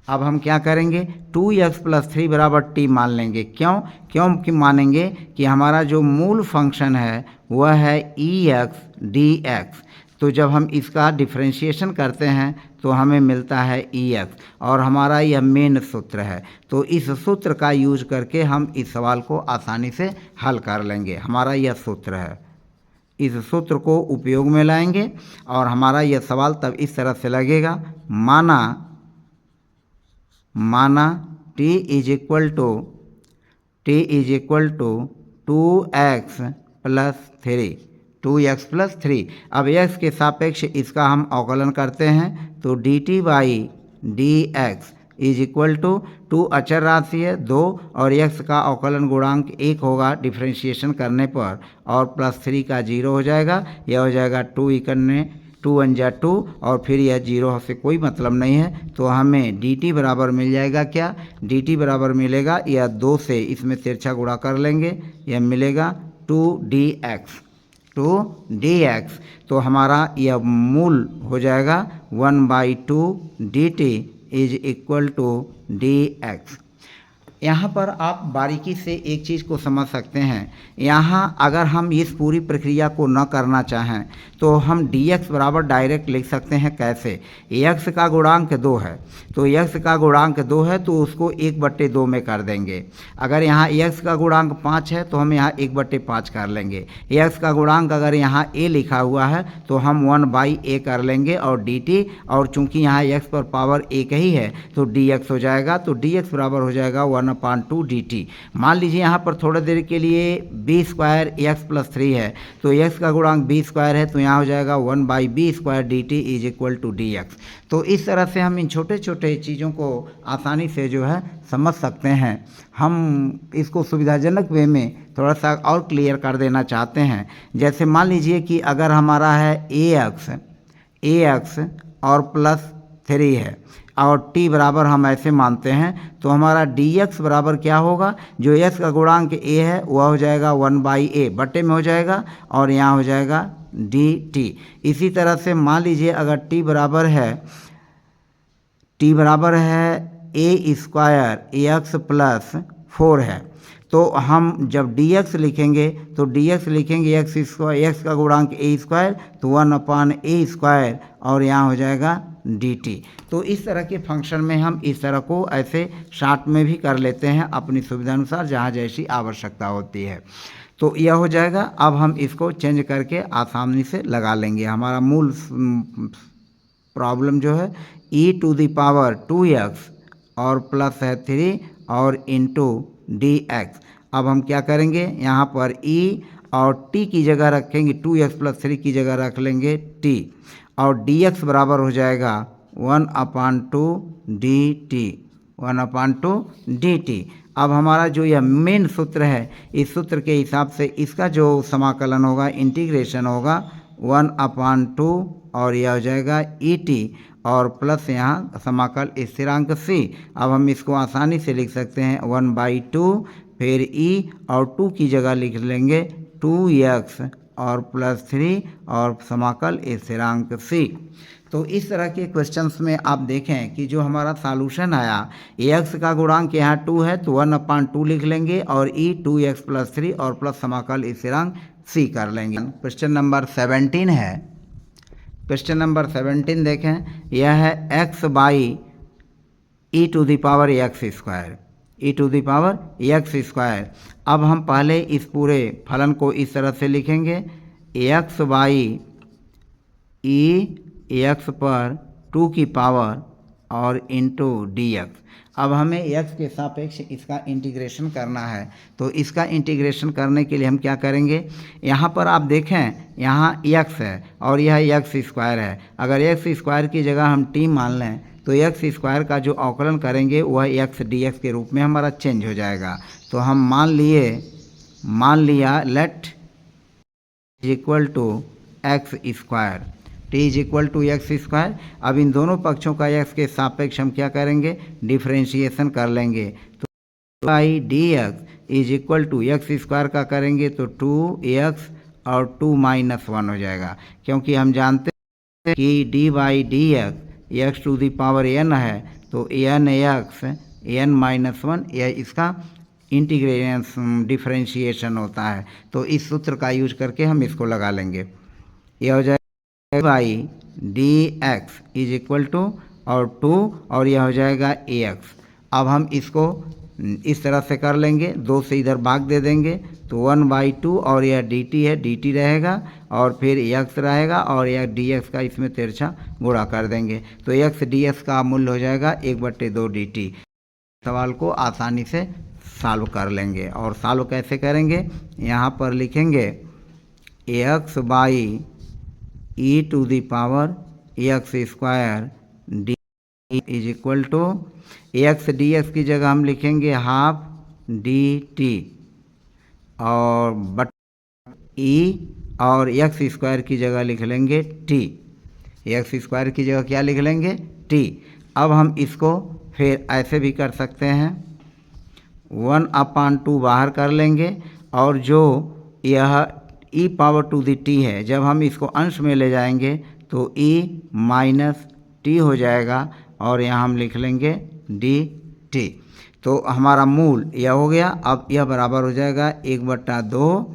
अब हम क्या करेंगे 2x + 3 बराबर t मान लेंगे। क्यों मानेंगे कि हमारा जो मूल फंक्शन है वह है ex dx। तो जब हम इसका डिफरेंशिएशन करते हैं तो हमें मिलता है ex और हमारा यह मेन सूत्र है। तो इस सूत्र का यूज करके हम इस सवाल को आसानी से हल कर लेंगे। हमारा यह सूत्र है, इस सूत्र को उपयोग में लाएंगे और हमारा यह सवाल तब इस तरह से लगेगा, माना t is equal to 2x + 3। अब x के सापेक्ष इसका हम अवकलन करते हैं तो dt by dx is equal to 2 अचर राशि है 2 और x का अवकलन गुणांक 1 होगा डिफ्रेंशिएशन करने पर, और +3 का 0 हो जाएगा। यह हो जाएगा 2 इकन्ने 2 1 जा 2 और फिर यह 0 से कोई मतलब नहीं है, तो हमें dt बराबर मिल जाएगा। क्या dt बराबर मिलेगा, यह 2 से इसमें तिरछा गुणा कर लेंगे, यह मिलेगा 2dx। तो हमारा यह मूल हो जाएगा 1/2 dt is equal to dx। यहाँ पर आप बारीकी से एक चीज़ को समझ सकते हैं। यहाँ अगर हम इस पूरी प्रक्रिया को न करना चाहें तो हम dx बराबर डायरेक्ट लिख सकते हैं। कैसे, x का गुणांक 2 है तो x का गुणांक 2 है तो उसको 1/2 में कर देंगे। अगर यहाँ x का गुणांक 5 है तो हम यहाँ 1/5 कर लेंगे। x का गुणांक अगर यहाँ a लिखा हुआ है तो हम 1/a कर लेंगे और dt, और चूंकि यहाँ x पर पावर 1 ही है तो dx हो जाएगा। तो dx बराबर हो जाएगा 1/2 dt। मान लीजिए यहाँ पर थोड़ी देर के लिए b² x + 3 है तो x का गुणांक b² है तो यहाँ हो जाएगा 1/b² dt is equal to dx। तो इस तरह से हम इन छोटे छोटे चीज़ों को आसानी से जो है समझ सकते हैं। हम इसको सुविधाजनक वे में थोड़ा सा और क्लियर कर देना चाहते हैं। जैसे मान लीजिए कि अगर हमारा है ax और +3 है और t बराबर हम ऐसे मानते हैं तो हमारा dx बराबर क्या होगा, जो x का गुणांक a है वह हो जाएगा 1/a बटे में हो जाएगा और यहाँ हो जाएगा dt। इसी तरह से मान लीजिए अगर t बराबर है a² x + 4 है तो हम जब dx लिखेंगे तो dx लिखेंगे x का गुणांक a² तो 1/a² और यहाँ हो जाएगा dt। तो इस तरह के फंक्शन में हम इस तरह को ऐसे शार्ट में भी कर लेते हैं अपनी सुविधा अनुसार, जहाँ जैसी आवश्यकता होती है। तो यह हो जाएगा। अब हम इसको चेंज करके आसानी से लगा लेंगे। हमारा मूल प्रॉब्लम जो है e⁻2x और प्लस है 3 और इंटू dx। अब हम क्या करेंगे, यहाँ पर e और t की जगह रखेंगे, 2x + 3 की जगह रख लेंगे t, और dx बराबर हो जाएगा 1/2 dt। अब हमारा जो यह मेन सूत्र है, इस सूत्र के हिसाब से इसका जो समाकलन होगा, इंटीग्रेशन होगा 1/2 और यह हो जाएगा et और प्लस यहाँ समाकल स्थिरांक c। अब हम इसको आसानी से लिख सकते हैं 1/2 फिर e और 2 की जगह लिख लेंगे 2x और +3 और समाकल स्थिरांक c। तो इस तरह के क्वेश्चंस में आप देखें कि जो हमारा सॉल्यूशन आया, x का गुणांक यहाँ 2 है तो 1/2 लिख लेंगे और e 2x + 3 और प्लस समाकल स्थिरांक c कर लेंगे। क्वेश्चन नंबर 17 है। क्वेश्चन नंबर 17 देखें, यह है x/e⁻x²। e⁻x²। अब हम पहले इस पूरे फलन को इस तरह से लिखेंगे, x/e(x) पर 2 की पावर और इंटू dx। अब हमें x के सापेक्ष इसका इंटीग्रेशन करना है, तो इसका इंटीग्रेशन करने के लिए हम क्या करेंगे, यहाँ पर आप देखें यहाँ x है और यह x² है। अगर x² की जगह हम t मान लें तो x² का जो अवकलन करेंगे वह x dx के रूप में हमारा चेंज हो जाएगा। तो हम मान लिया let equal to x², t is equal to x²। अब इन दोनों पक्षों का x के सापेक्ष हम क्या करेंगे, डिफ्रेंशिएशन कर लेंगे। तो dx is equal to x² का करेंगे तो 2x और 2 - 1 हो जाएगा, क्योंकि हम जानते हैं कि d/dx x⁻n है तो nx n-1 यह इसका इंटीग्रेशन डिफ्रेंशिएशन होता है। तो इस सूत्र का यूज करके हम इसको लगा लेंगे। यह हो जाएगा dx इज इक्वल टू और 2 और यह हो जाएगा ax। अब हम इसको इस तरह से कर लेंगे, 2 से इधर भाग दे देंगे तो 1/2 और यह dt है, dt रहेगा और फिर x रहेगा और यह dx का इसमें तिरछा गुणा कर देंगे तो x dx का मूल्य हो जाएगा 1/2 dt। सवाल को आसानी से सॉल्व कर लेंगे। और सॉल्व कैसे करेंगे, यहाँ पर लिखेंगे x/e⁻x² dy is equal to x d x की जगह हम लिखेंगे हाफ डी टी और बट ई और एक्स स्क्वायर की जगह लिख लेंगे टी। एक्स स्क्वायर की जगह क्या लिख लेंगे? टी। अब हम इसको फिर ऐसे भी कर सकते हैं, 1/2 बाहर कर लेंगे और जो यह e power to the t है, जब हम इसको अंश में ले जाएंगे तो e माइनस टी हो जाएगा और यहाँ हम लिख लेंगे डी टी। तो हमारा मूल यह हो गया। अब यह बराबर हो जाएगा 1/2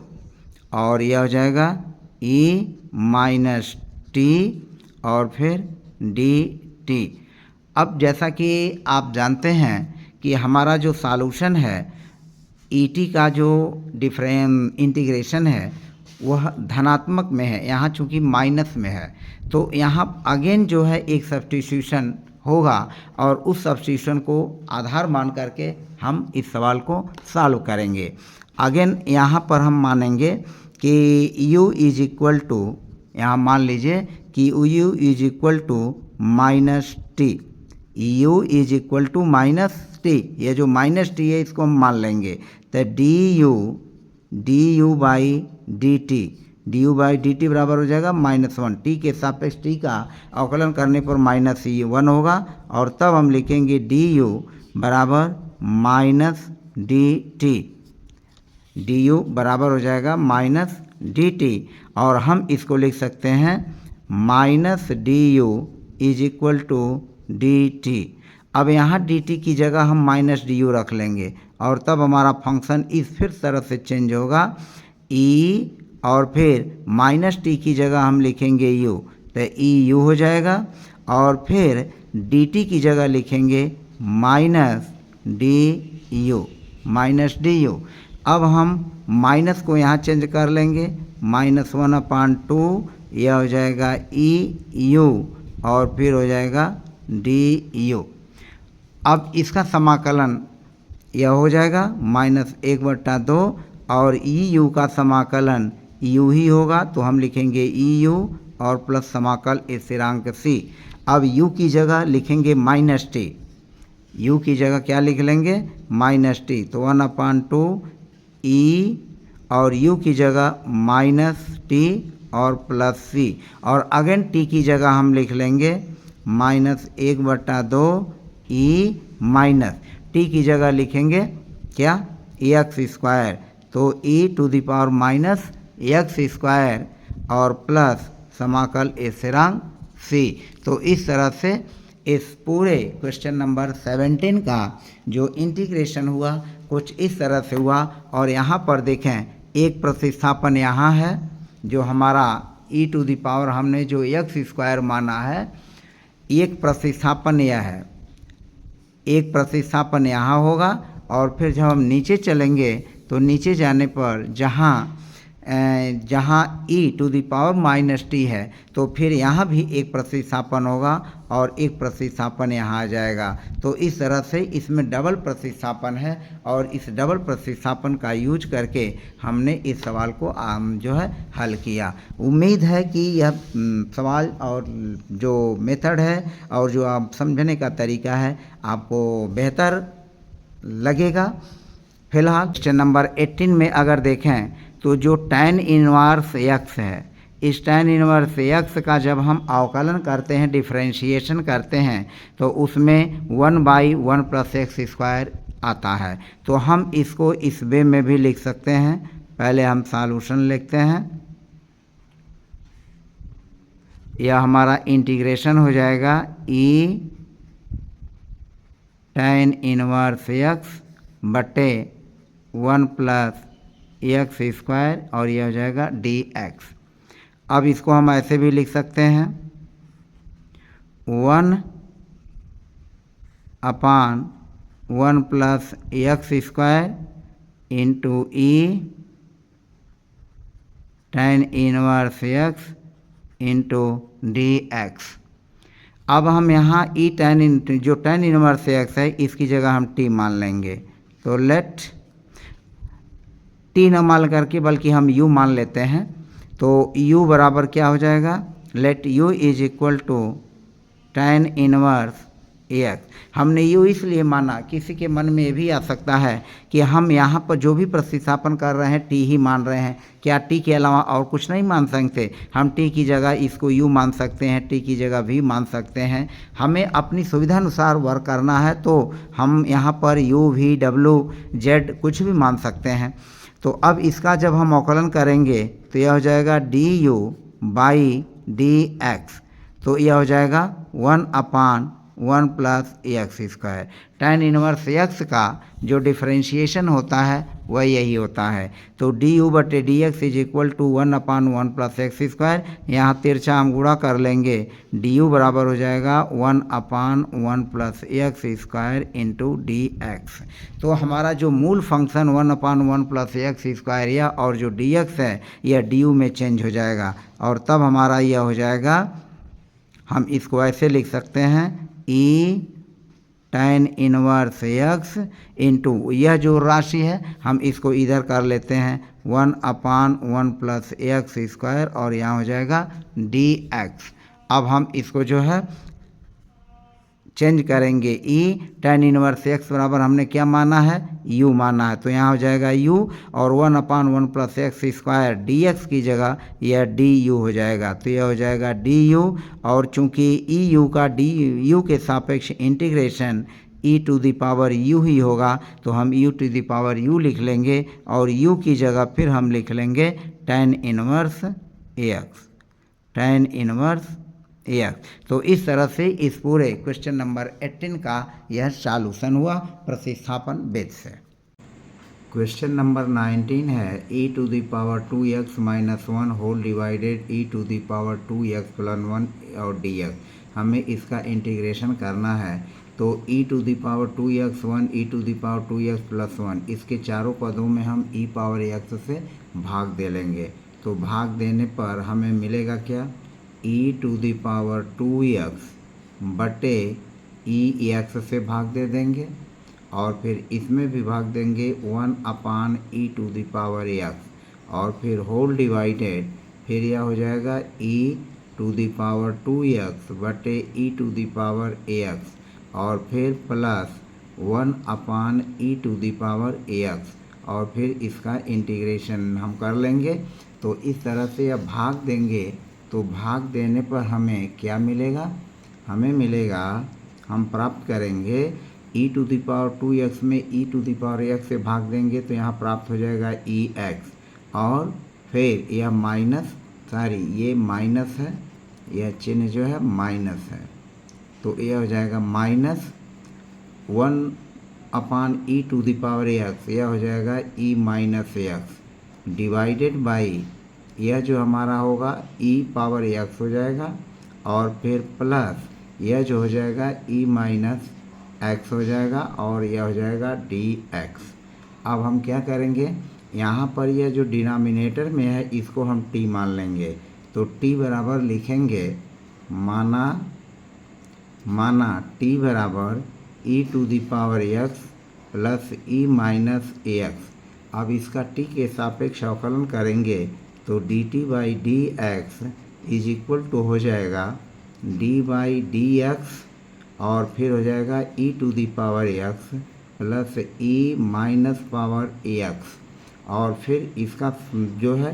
और यह हो जाएगा e माइनस टी और फिर डी टी। अब जैसा कि आप जानते हैं कि हमारा जो सॉल्यूशन है ईटी का जो इंटीग्रेशन है वह धनात्मक में है, यहाँ चूँकि माइनस में है तो यहाँ अगेन जो है एक सब्स्टिट्यूशन होगा और उस सब्स्टिट्यूशन को आधार मान करके हम इस सवाल को सॉल्व करेंगे। अगेन यहाँ पर हम मानेंगे कि u इज इक्वल टू, यहाँ मान लीजिए कि u is equal to minus t, u is equal to minus t. ये जो माइनस टी है इसको हम मान लेंगे तो d you by D T, D you by D T बराबर हो जाएगा -1। टी के सापेक्ष टी का अवकलन करने पर -1 होगा और तब हम लिखेंगे डी यू बराबर minus D T, D you बराबर हो जाएगा माइनस डी टी और हम इसको लिख सकते हैं minus d u is equal to d t. अब यहाँ डी टी की जगह हम माइनस डी यू रख लेंगे और तब हमारा फंक्शन इस फिर तरह से चेंज होगा ई और फिर माइनस टी की जगह हम लिखेंगे यू तो ई यू हो जाएगा और फिर डी टी की जगह लिखेंगे minus d you, minus d you. अब हम माइनस को यहाँ चेंज कर लेंगे, -1/2 यह हो जाएगा ई यू और फिर हो जाएगा डी यू। अब इसका समाकलन यह हो जाएगा -1/2 और ई यू का समाकलन यू ही होगा तो हम लिखेंगे ई यू और प्लस समाकल स्थिरांक सी। अब यू की जगह लिखेंगे माइनस टी, यू की जगह क्या लिख लेंगे? Minus T. तो 1/2 ई और यू की जगह माइनस टी और प्लस सी और अगेन टी की जगह हम लिख लेंगे -1/2 ई माइनस टी की जगह लिखेंगे क्या? एक्स स्क्वायर, तो E to the power minus X square और प्लस समाकल स्थिरांक सी। तो इस तरह से इस पूरे क्वेश्चन नंबर 17 का जो इंटीग्रेशन हुआ कुछ इस तरह से हुआ। और यहाँ पर देखें एक प्रतिस्थापन यहाँ है जो हमारा ई टू द पावर हमने जो एक्स स्क्वायर माना है, एक प्रतिस्थापन यह है, एक प्रतिस्थापन यहाँ होगा और फिर जब हम नीचे चलेंगे तो नीचे जाने पर जहाँ e to the power minus t है तो फिर यहाँ भी एक प्रतिस्थापन होगा और एक प्रतिस्थापन यहाँ आ जाएगा। तो इस तरह से इसमें डबल प्रतिस्थापन है और इस डबल प्रतिस्थापन का यूज करके हमने इस सवाल को जो है हल किया। उम्मीद है कि यह सवाल और जो मेथड है और जो आप समझने का तरीका है आपको बेहतर लगेगा। फिलहाल क्वेश्चन नंबर 18 में अगर देखें तो जो tan इनवर्स x है, इस tan इनवर्स x का जब हम अवकलन करते हैं, डिफरेंशिएशन करते हैं तो उसमें 1/1 + x² आता है। तो हम इसको इस वे में भी लिख सकते हैं। पहले हम सॉल्यूशन लिखते हैं, यह हमारा इंटीग्रेशन हो जाएगा e tan इनवर्स x बटे 1 + x² और यह हो जाएगा dx। अब इसको हम ऐसे भी लिख सकते हैं 1/1 + x² into e tan inverse x into dx। अब हम यहाँ e जो tan इनवर्स x है इसकी जगह हम t मान लेंगे। तो लेट t न मान करके बल्कि हम u मान लेते हैं। तो u बराबर क्या हो जाएगा? Let u is equal to tan inverse x. हमने यू इसलिए माना, किसी के मन में ये भी आ सकता है कि हम यहाँ पर जो भी प्रतिस्थापन कर रहे हैं टी ही मान रहे हैं, क्या टी के अलावा और कुछ नहीं मान सकते? हम टी की जगह इसको यू मान सकते हैं, टी की जगह भी मान सकते हैं। हमें अपनी सुविधानुसार वर्क करना है तो हम यहाँ पर यू वी डब्ल्यू जेड कुछ भी मान सकते हैं। तो अब इसका जब हम अवकलन करेंगे तो यह हो जाएगा D you by D x, तो यह हो जाएगा 1/1 plus x square. tan inverse x का जो डिफरेंशिएशन होता है वह यही होता है। तो डी यू बटे d x is equal to 1/1 plus x squared. यहाँ तिरछा हम गुणा कर लेंगे, डी यू बराबर हो जाएगा 1/1 plus x square into D x. तो हमारा जो मूल फंक्शन 1/1 प्लस एक्स स्क्वायर यह और जो डी एक्स है यह डी यू में चेंज हो जाएगा, और तब हमारा यह हो जाएगा, हम इसको ऐसे लिख सकते हैं ई tan इनवर्स एक्स इंटू यह जो राशि है हम इसको इधर कर लेते हैं 1/1 प्लस एक्स स्क्वायर, और यहाँ हो जाएगा डी एक्स। अब हम इसको जो है चेंज करेंगे, ई tan इनवर्स एक्स बराबर हमने क्या माना है, u माना है, तो यहाँ हो जाएगा u, और 1/1 plus x square D x की जगह यह डी यू हो जाएगा, तो यह हो जाएगा डी यू। और चूंकि ई यू का डी यू के सापेक्ष integration e to the power u ही होगा, तो हम u to the power u लिख लेंगे, और u की जगह फिर हम लिख लेंगे tan inverse x, tan inverse x. तो इस तरह से इस पूरे क्वेश्चन नंबर 18 का यह सॉल्यूशन हुआ प्रतिस्थापन बेस से। क्वेश्चन नंबर 19 है e to the power 2x minus 1 whole divided e to the power 2x plus 1 और dx। हमें इसका इंटीग्रेशन करना है, तो e to the power 2x 1 e to the power 2x plus 1 इसके चारों पदों में हम e पावर x से भाग दे लेंगे। तो भाग देने पर हमें मिलेगा क्या, e to the power 2x बटे e x से भाग दे देंगे, और फिर इसमें भी भाग देंगे 1/e to the power x, और फिर होल डिवाइडेड, फिर यह हो जाएगा e to the power 2x बटे e to the power ax, और फिर plus 1/e to the power ax, और फिर इसका इंटीग्रेशन हम कर लेंगे। तो इस तरह से यह भाग देंगे, तो भाग देने पर हमें क्या मिलेगा, हमें मिलेगा, हम प्राप्त करेंगे e to the power 2x में e to the power x से भाग देंगे, तो यहाँ प्राप्त हो जाएगा ex, और फिर यह माइनस, ये माइनस है, यह चिन्ह जो है माइनस है, तो यह हो जाएगा minus 1/e to the power x, यह हो जाएगा e minus x divided by यह जो हमारा होगा e पावर x हो जाएगा, और फिर प्लस यह जो हो जाएगा e माइनस एक्स हो जाएगा, और यह हो जाएगा dx। अब हम क्या करेंगे, यहाँ पर यह जो डिनोमिनेटर में है इसको हम t मान लेंगे, तो t बराबर लिखेंगे, माना t बराबर e to the power x plus e minus x. अब इसका t के सापेक्ष अवकलन करेंगे, तो dt by D x is equal to हो जाएगा d बाई डी एक्स, और फिर हो जाएगा e to the power x plus e minus power x, और फिर इसका जो है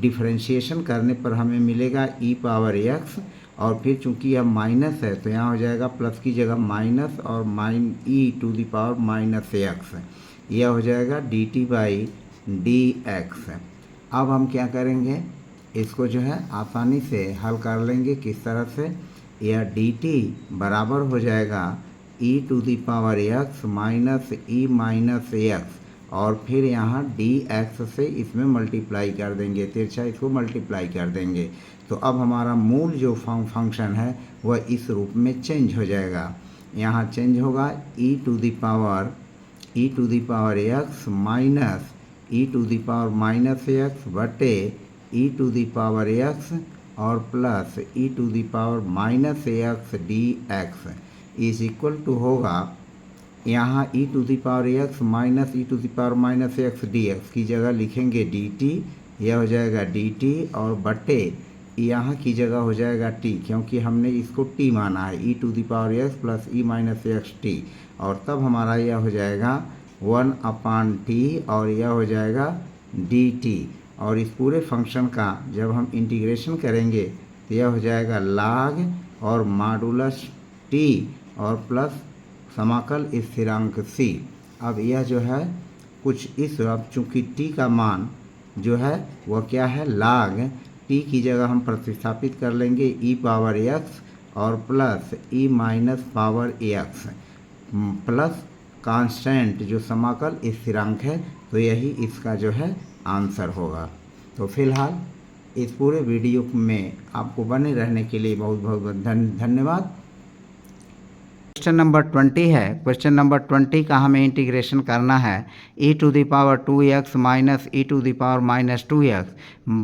डिफरेंशिएशन करने पर हमें मिलेगा e पावर x, और फिर चूंकि यह माइनस है तो यहाँ हो जाएगा प्लस की जगह माइनस, और e to the power minus x, यह हो जाएगा dt बाई डी एक्स। अब हम क्या करेंगे, इसको जो है आसानी से हल कर लेंगे, किस तरह से, यह dt बराबर हो जाएगा e to the power x minus e minus x, और फिर यहाँ dx से इसमें मल्टीप्लाई कर देंगे, तिरछा इसको मल्टीप्लाई कर देंगे। तो अब हमारा मूल जो फंक्शन है वह इस रूप में चेंज हो जाएगा, यहाँ चेंज होगा e to the power x minus e to the power minus x बटे e to the power x, और plus e to the power minus x d x is equal to होगा, यहाँ e to the power x minus e to the power minus x d x की जगह लिखेंगे dt, यह हो जाएगा dt, और बटे यहाँ की जगह हो जाएगा टी, क्योंकि हमने इसको टी माना है, e to the power x plus e minus x t, और तब हमारा यह हो जाएगा 1/t और यह हो जाएगा dt। और इस पूरे फंक्शन का जब हम इंटीग्रेशन करेंगे तो यह हो जाएगा log और मॉडुलस t और प्लस समाकल स्थिरांक c। अब यह जो है कुछ इस, अब चूँकि t का मान जो है वह क्या है, log t की जगह हम प्रतिस्थापित कर लेंगे e पावर x और plus e minus power x plus constant जो समाकल स्थिरांक है, तो यही इसका जो है आंसर होगा। तो फिलहाल इस पूरे वीडियो में आपको बने रहने के लिए बहुत बहुत धन्यवाद। क्वेश्चन नंबर 20 है। क्वेश्चन नंबर 20 का हमें इंटीग्रेशन करना है e to the power 2x minus e to the power minus 2x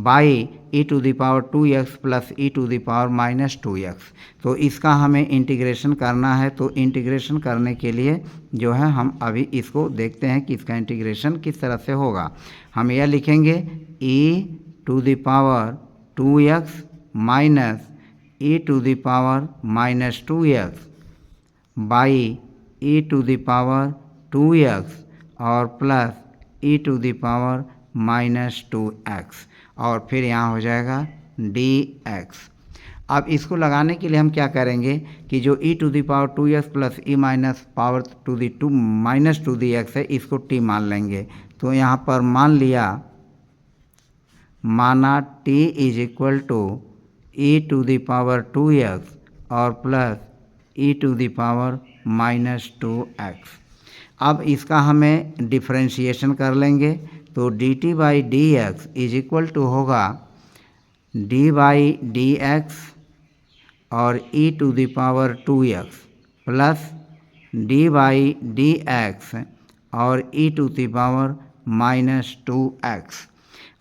by e to the power 2x plus E to the power minus 2x। तो इसका हमें इंटीग्रेशन करना है। तो इंटीग्रेशन करने के लिए जो है हम अभी इसको देखते हैं कि इसका इंटीग्रेशन किस तरह से होगा। हम यह लिखेंगे e to the power 2x minus e to the power minus 2x by e to the power 2x और plus E to the power minus 2x, और फिर यहाँ हो जाएगा dx। अब इसको लगाने के लिए हम क्या करेंगे कि जो e to the power 2x plus e minus power to the minus 2dx है, इसको t मान लेंगे। तो यहाँ पर मान लिया, माना t is equal to E to the power 2x और plus E to the power minus 2x। अब इसका हमें डिफ्रेंशिएशन कर लेंगे। तो dt by D x is equal to होगा d बाई डी एक्स और E to the power 2x plus d by D x और E to the power minus 2x।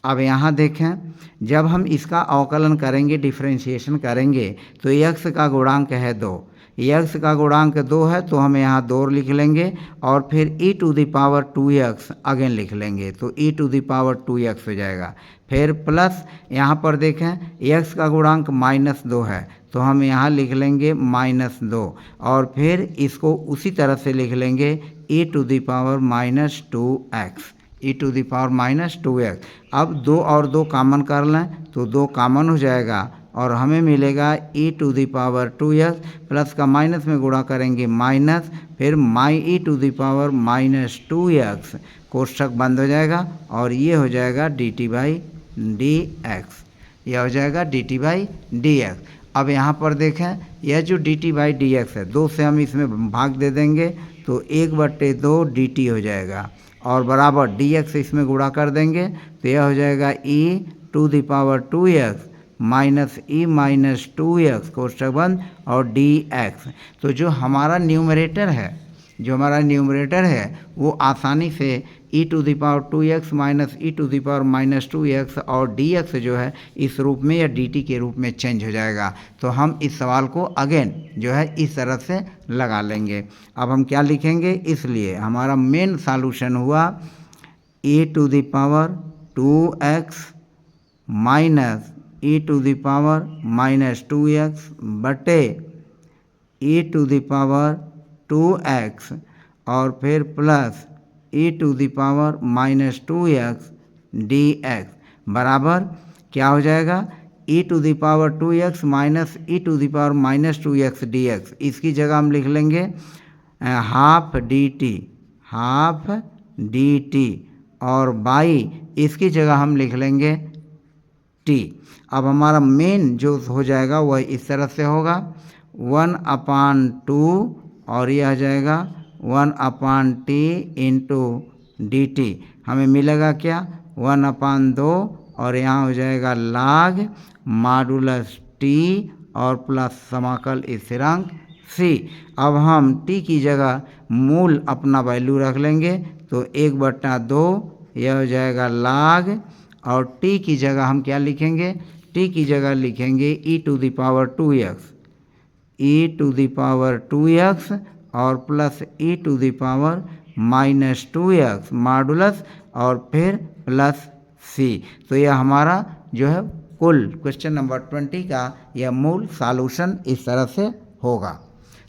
अब यहाँ देखें, जब हम इसका अवकलन करेंगे, डिफ्रेंशिएशन करेंगे, तो x का गुणांक है 2, x का गुणांक 2 है, तो हम यहाँ 2 लिख लेंगे और फिर e to the power 2x again लिख लेंगे। तो e to the power 2x हो जाएगा। फिर प्लस यहाँ पर देखें x का गुणांक माइनस 2 है, तो हम यहाँ लिख लेंगे माइनस 2 और फिर इसको उसी तरह से लिख लेंगे e to the power minus 2x, e to the power minus 2x। अब 2 और 2 कॉमन कर लें तो 2 कॉमन हो जाएगा और हमें मिलेगा E to the power 2x, plus का माइनस में गुणा करेंगे माइनस, फिर E to the power minus 2x, कोष्ठक बंद हो जाएगा और ये हो जाएगा dt बाई डी एक्स। यह हो जाएगा dt बाई डी एक्स। अब यहाँ पर देखें, यह जो dt बाई डी एक्स है, 2 से हम इसमें भाग दे देंगे तो 1/2 dt हो जाएगा और बराबर dx इसमें गुणा कर देंगे तो यह हो जाएगा e to the power 2x minus e minus 2x कोष्ठक बंद और dx। तो जो हमारा न्यूमरेटर है, वो आसानी से e to the power 2x minus e to the power minus 2x और dx जो है इस रूप में या dt के रूप में चेंज हो जाएगा। तो हम इस सवाल को अगेन जो है इस तरह से लगा लेंगे। अब हम क्या लिखेंगे, इसलिए हमारा मेन सॉल्यूशन हुआ e to the power 2x minus e to the power minus 2x बटे e to the power 2x और फिर plus E to the power minus 2x dx बराबर क्या हो जाएगा, e to the power 2x minus e to the power minus 2x dx। इसकी जगह हम लिख लेंगे हाफ dt और बाई इसकी जगह हम लिख लेंगे t। अब हमारा मेन जो हो जाएगा वह इस तरह से होगा 1/2 और यह आ जाएगा 1/t इंटू dt। हमें मिलेगा क्या, 1/2 और यहाँ हो जाएगा log मॉडुलस t और प्लस समाकल स्थिरांक c। अब हम t की जगह मूल अपना वैल्यू रख लेंगे तो 1/2 यह हो जाएगा log और t की जगह हम क्या लिखेंगे, t की जगह लिखेंगे e to the power 2x और plus E to the power minus 2x modulus और फिर प्लस c। तो यह हमारा जो है कुल क्वेश्चन नंबर 20 का यह मूल सॉल्यूशन इस तरह से होगा।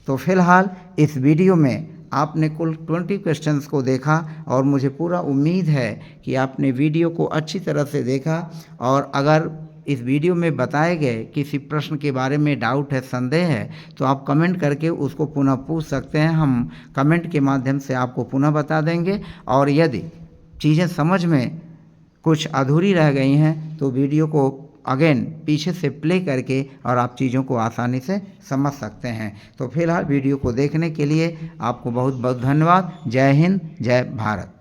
तो फिलहाल इस वीडियो में आपने कुल 20 क्वेश्चंस को देखा और मुझे पूरा उम्मीद है कि आपने वीडियो को अच्छी तरह से देखा। और अगर इस वीडियो में बताए गए किसी प्रश्न के बारे में डाउट है, संदेह है, तो आप कमेंट करके उसको पुनः पूछ सकते हैं। हम कमेंट के माध्यम से आपको पुनः बता देंगे। और यदि चीज़ें समझ में कुछ अधूरी रह गई हैं तो वीडियो को अगेन पीछे से प्ले करके और आप चीज़ों को आसानी से समझ सकते हैं। तो फिलहाल वीडियो को देखने के लिए आपको बहुत बहुत धन्यवाद। जय हिंद, जय भारत।